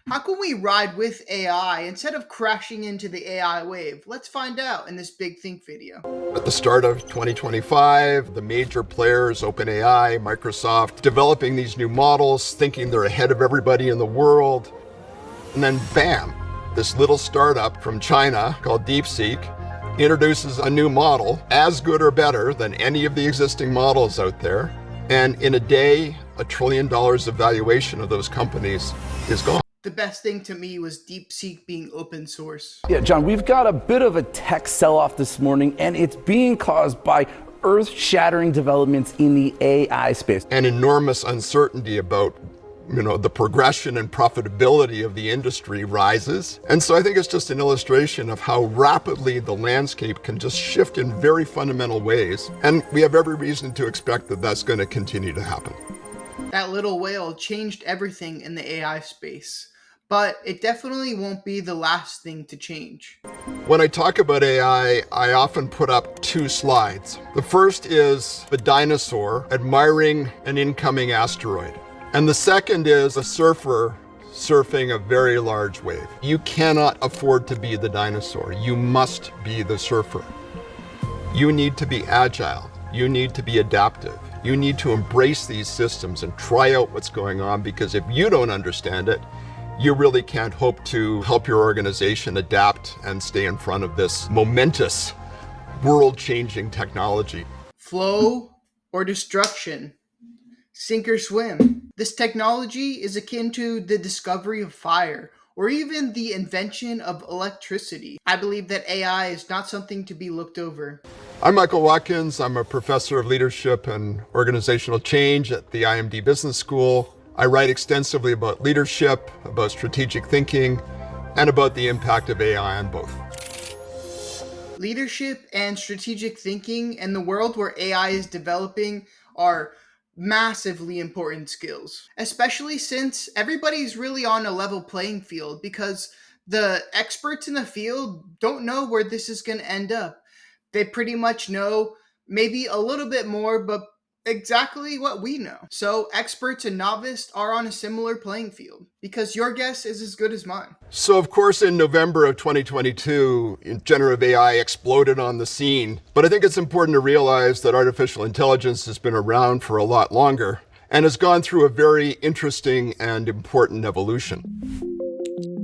How can we ride with AI instead of crashing into the AI wave? Let's find out in this Big Think video. At the start of 2025, the major players, OpenAI, Microsoft, developing these new models, thinking they're ahead of everybody in the world. And then bam, this little startup from China called DeepSeek introduces a new model as good or better than any of the existing models out there. And in a day, $1 trillion of valuation of those companies is gone. The best thing to me was DeepSeek being open source. Yeah, John, we've got a bit of a tech sell-off this morning, and it's being caused by earth-shattering developments in the AI space. And enormous uncertainty about the progression and profitability of the industry rises. And so I think it's just an illustration of how rapidly the landscape can just shift in very fundamental ways. And we have every reason to expect that that's going to continue to happen. That little whale changed everything in the AI space, but it definitely won't be the last thing to change. When I talk about AI, I often put up two slides. The first is the dinosaur admiring an incoming asteroid. And the second is a surfer surfing a very large wave. You cannot afford to be the dinosaur. You must be the surfer. You need to be agile. You need to be adaptive. You need to embrace these systems and try out what's going on, because if you don't understand it, you really can't hope to help your organization adapt and stay in front of this momentous, world-changing technology. Flow or destruction. Sink or swim. This technology is akin to the discovery of fire or even the invention of electricity. I believe that AI is not something to be looked over. I'm Michael Watkins. I'm a professor of leadership and organizational change at the IMD Business School. I write extensively about leadership, about strategic thinking, and about the impact of AI on both. Leadership and strategic thinking in the world where AI is developing are massively important skills, especially since everybody's really on a level playing field because the experts in the field don't know where this is going to end up. They pretty much know maybe a little bit more, but exactly what we know. So experts and novice are on a similar playing field because your guess is as good as mine. So of course, in November of 2022, generative AI exploded on the scene. But I think it's important to realize that artificial intelligence has been around for a lot longer and has gone through a very interesting and important evolution.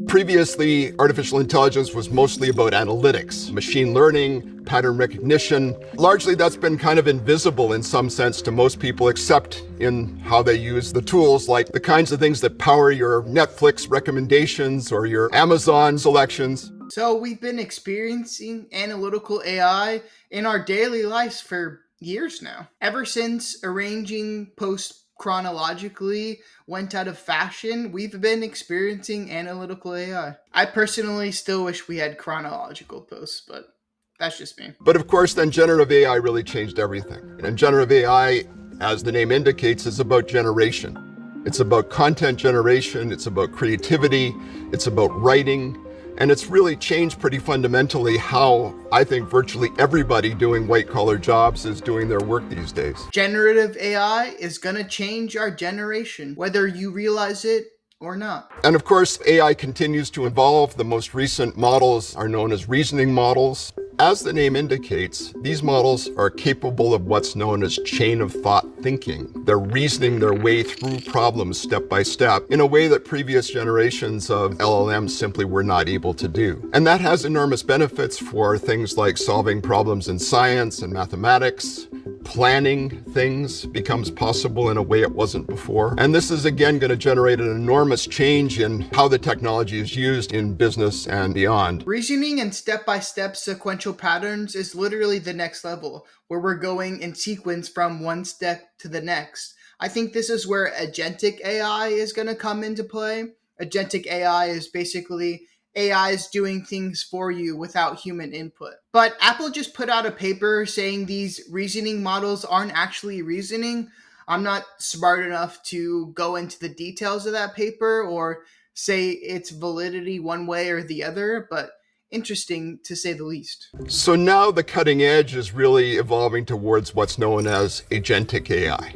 Previously, artificial intelligence was mostly about analytics, machine learning, pattern recognition. Largely, that's been kind of invisible in some sense to most people, except in how they use the tools, like the kinds of things that power your Netflix recommendations or your Amazon selections. So we've been experiencing analytical AI in our daily lives for years now. Ever since arranging posts chronologically went out of fashion, we've been experiencing analytical AI. I personally still wish we had chronological posts, but that's just me. But of course, then generative AI really changed everything. And generative AI, as the name indicates, is about generation. It's about content generation, it's about creativity, it's about writing, and it's really changed pretty fundamentally how I think virtually everybody doing white-collar jobs is doing their work these days. Generative AI is going to change our generation, whether you realize it or not. And of course, AI continues to evolve. The most recent models are known as reasoning models. As the name indicates, these models are capable of what's known as chain of thought thinking. They're reasoning their way through problems step by step in a way that previous generations of LLMs simply were not able to do. And that has enormous benefits for things like solving problems in science and mathematics. Planning things becomes possible in a way it wasn't before. And this is again going to generate an enormous change in how the technology is used in business and beyond. Reasoning and step-by-step sequential patterns is literally the next level, where we're going in sequence from one step to the next. I think this is where agentic AI is going to come into play. Agentic AI is basically AI is doing things for you without human input. But Apple just put out a paper saying these reasoning models aren't actually reasoning. I'm not smart enough to go into the details of that paper or say its validity one way or the other, but interesting to say the least. So now the cutting edge is really evolving towards what's known as agentic AI.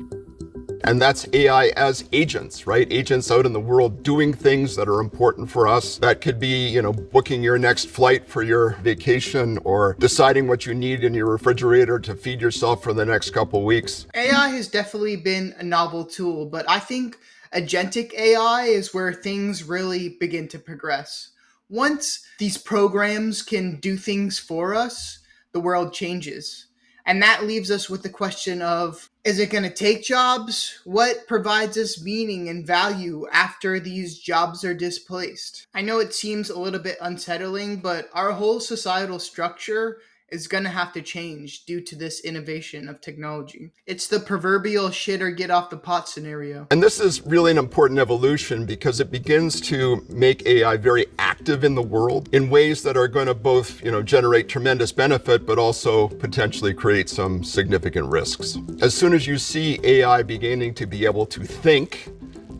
And that's AI as agents, right? Agents out in the world doing things that are important for us. That could be, booking your next flight for your vacation or deciding what you need in your refrigerator to feed yourself for the next couple weeks. AI has definitely been a novel tool, but I think agentic AI is where things really begin to progress. Once these programs can do things for us, the world changes. And that leaves us with the question of, is it going to take jobs? What provides us meaning and value after these jobs are displaced? I know it seems a little bit unsettling, but our whole societal structure is going to have to change due to this innovation of technology. It's the proverbial shit or get off the pot scenario. And this is really an important evolution because it begins to make AI very active in the world in ways that are going to both, generate tremendous benefit, but also potentially create some significant risks. As soon as you see AI beginning to be able to think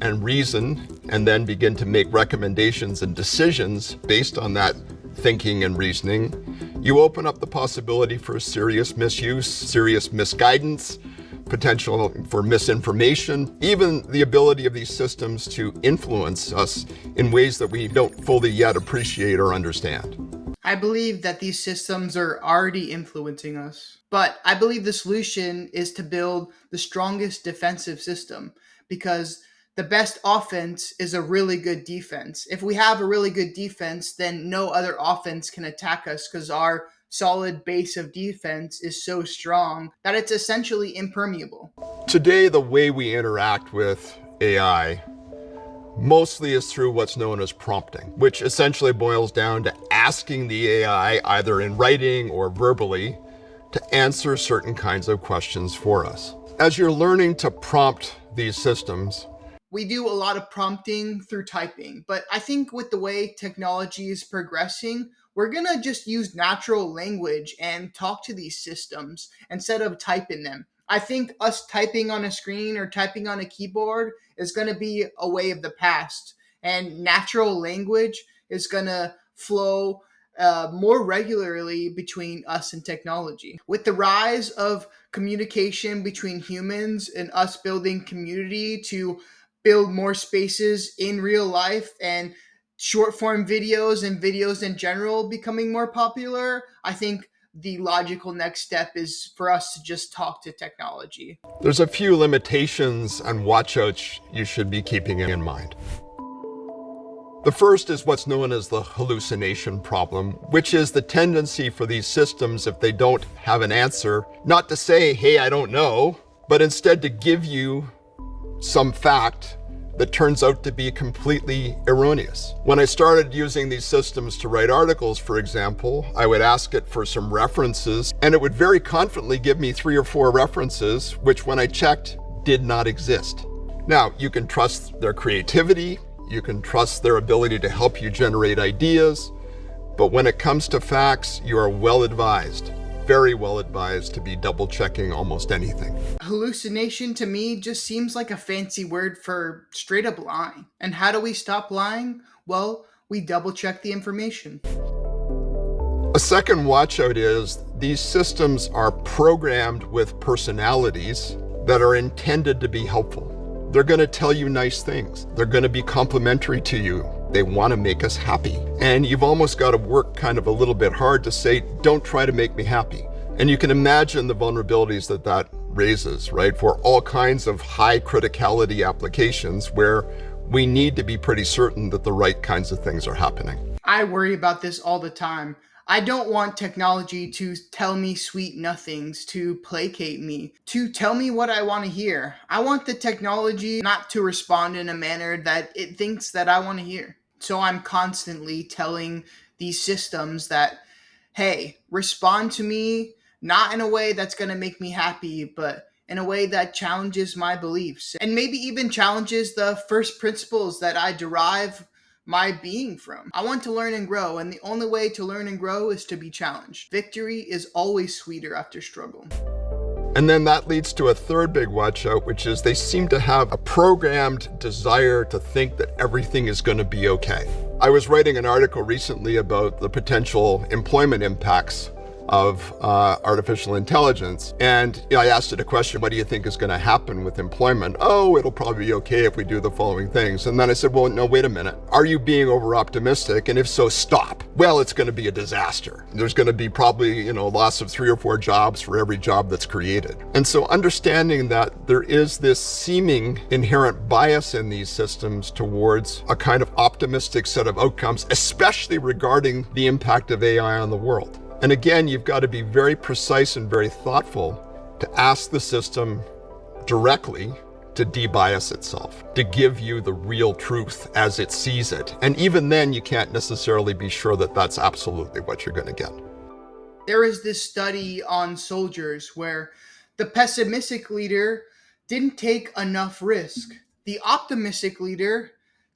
and reason and then begin to make recommendations and decisions based on that thinking and reasoning, you open up the possibility for serious misuse, serious misguidance, potential for misinformation, even the ability of these systems to influence us in ways that we don't fully yet appreciate or understand. I believe that these systems are already influencing us, but I believe the solution is to build the strongest defensive system, because the best offense is a really good defense. If we have a really good defense, then no other offense can attack us because our solid base of defense is so strong that it's essentially impermeable. Today, the way we interact with AI mostly is through what's known as prompting, which essentially boils down to asking the AI, either in writing or verbally, to answer certain kinds of questions for us. As you're learning to prompt these systems, we do a lot of prompting through typing, but I think with the way technology is progressing, we're gonna just use natural language and talk to these systems instead of typing them. I think us typing on a screen or typing on a keyboard is gonna be a way of the past, and natural language is gonna flow more regularly between us and technology. With the rise of communication between humans and us building community to build more spaces in real life, and short form videos and videos in general becoming more popular, I think the logical next step is for us to just talk to technology. there's a few limitations and watchouts you should be keeping in mind. The first is what's known as the hallucination problem, which is the tendency for these systems, if they don't have an answer, not to say, hey, I don't know, but instead to give you some fact that turns out to be completely erroneous. When I started using these systems to write articles, for example, I would ask it for some references, and it would very confidently give me 3 or 4 references, which when I checked, did not exist. Now, you can trust their creativity, you can trust their ability to help you generate ideas, but when it comes to facts, you are well advised, very well advised, to be double checking almost anything. Hallucination to me just seems like a fancy word for straight up lying. And how do we stop lying? Well, we double check the information. A second watchout is these systems are programmed with personalities that are intended to be helpful. They're going to tell you nice things. They're going to be complimentary to you. They want to make us happy. And you've almost got to work kind of a little bit hard to say, don't try to make me happy. And you can imagine the vulnerabilities that that raises, right? For all kinds of high criticality applications where we need to be pretty certain that the right kinds of things are happening. I worry about this all the time. I don't want technology to tell me sweet nothings, to placate me, to tell me what I want to hear. I want the technology not to respond in a manner that it thinks that I want to hear. So I'm constantly telling these systems that, hey, respond to me, not in a way that's going to make me happy, but in a way that challenges my beliefs and maybe even challenges the first principles that I derive my being from. I want to learn and grow, and the only way to learn and grow is to be challenged. Victory is always sweeter after struggle. And then that leads to a third big watch out, which is they seem to have a programmed desire to think that everything is going to be okay. I was writing an article recently about the potential employment impacts of artificial intelligence. And I asked it a question, what do you think is going to happen with employment? Oh, it'll probably be okay if we do the following things. And then I said, well, no, wait a minute. Are you being over optimistic? And if so, stop. Well, it's going to be a disaster. There's going to be probably, loss of 3 or 4 jobs for every job that's created. And so understanding that there is this seeming inherent bias in these systems towards a kind of optimistic set of outcomes, especially regarding the impact of AI on the world. And again, you've got to be very precise and very thoughtful to ask the system directly to debias itself, to give you the real truth as it sees it. And even then, you can't necessarily be sure that that's absolutely what you're going to get. There is this study on soldiers where the pessimistic leader didn't take enough risk. The optimistic leader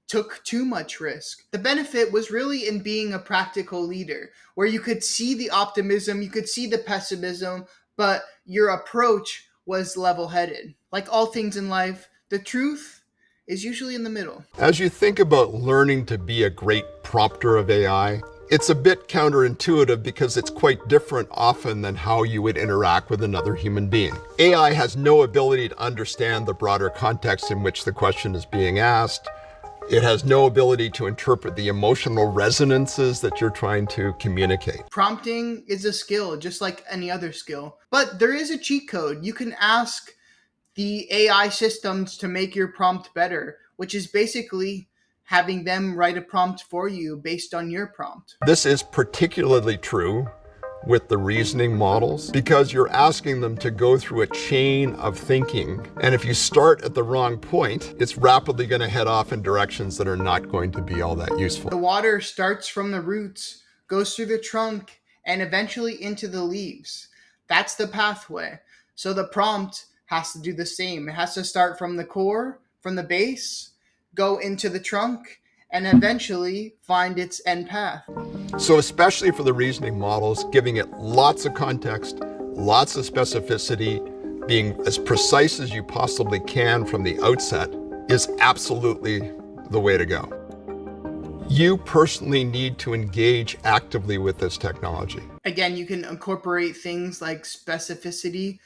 took too much risk. The benefit was really in being a practical leader, where you could see the optimism, you could see the pessimism, but your approach was level-headed. Like all things in life, the truth is usually in the middle. As you think about learning to be a great prompter of AI, it's a bit counterintuitive because it's quite different often than how you would interact with another human being. AI has no ability to understand the broader context in which the question is being asked. It has no ability to interpret the emotional resonances that you're trying to communicate. Prompting is a skill, just like any other skill. But there is a cheat code. You can ask the AI systems to make your prompt better, which is basically having them write a prompt for you based on your prompt. This is particularly true with the reasoning models because you're asking them to go through a chain of thinking. And if you start at the wrong point, it's rapidly going to head off in directions that are not going to be all that useful. The water starts from the roots, goes through the trunk, and eventually into the leaves. That's the pathway. So the prompt has to do the same. It has to start from the core, from the base, go into the trunk, and eventually find its end path. So especially for the reasoning models, giving it lots of context, lots of specificity, being as precise as you possibly can from the outset is absolutely the way to go. You personally need to engage actively with this technology. Again, you can incorporate things like specificity.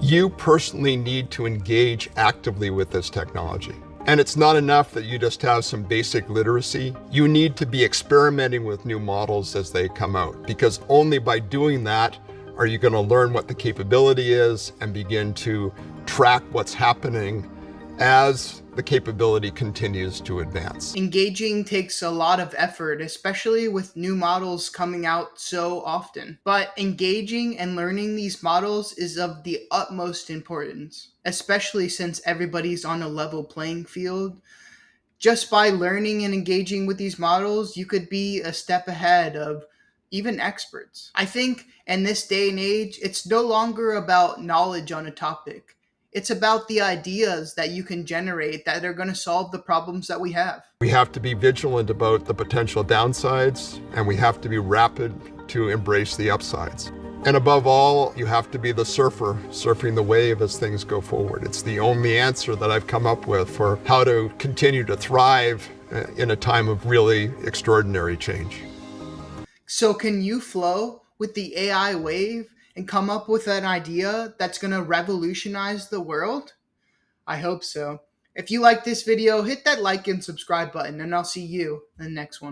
You personally need to engage actively with this technology. And it's not enough that you just have some basic literacy. You need to be experimenting with new models as they come out, because only by doing that are you going to learn what the capability is and begin to track what's happening as the capability continues to advance. Engaging takes a lot of effort, especially with new models coming out so often. But engaging and learning these models is of the utmost importance, especially since everybody's on a level playing field. Just by learning and engaging with these models, you could be a step ahead of even experts. I think in this day and age, it's no longer about knowledge on a topic. It's about the ideas that you can generate that are going to solve the problems that we have. We have to be vigilant about the potential downsides, and we have to be rapid to embrace the upsides. And above all, you have to be the surfer, surfing the wave as things go forward. It's the only answer that I've come up with for how to continue to thrive in a time of really extraordinary change. So can you flow with the AI wave and come up with an idea that's going to revolutionize the world? I hope so. If you like this video, hit that like and subscribe button, and I'll see you in the next one.